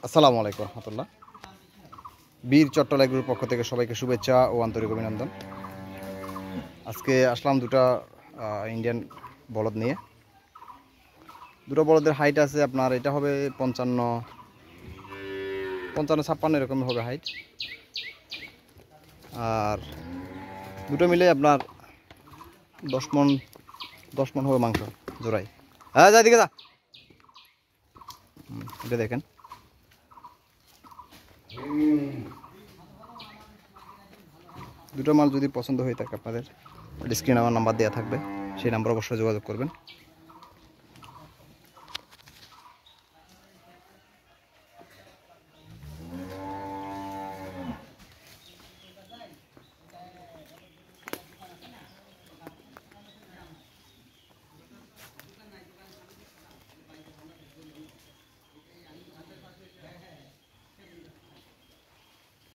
আসসালামু আলাইকুম রহমতুল্লাহ। বীর চট্টলা গ্রুপের পক্ষ থেকে সবাইকে শুভেচ্ছা ও আন্তরিক অভিনন্দন। আজকে আসলাম দুটা ইন্ডিয়ান বলদ নিয়ে। দুটো বলদের হাইট আছে আপনার, এটা হবে 55-56 এরকম হবে হাইট। আর দুটো মিলে আপনার 10 মণ হবে মাংস জোড়াই। হ্যাঁ, যা দিকে যা। এটা দেখেন, দুটো মাল যদি পছন্দ হয়ে থাকে আপনাদের স্ক্রিনে আমার নাম্বার দেওয়া থাকবে, সেই নাম্বার অবশ্যই যোগাযোগ করবেন।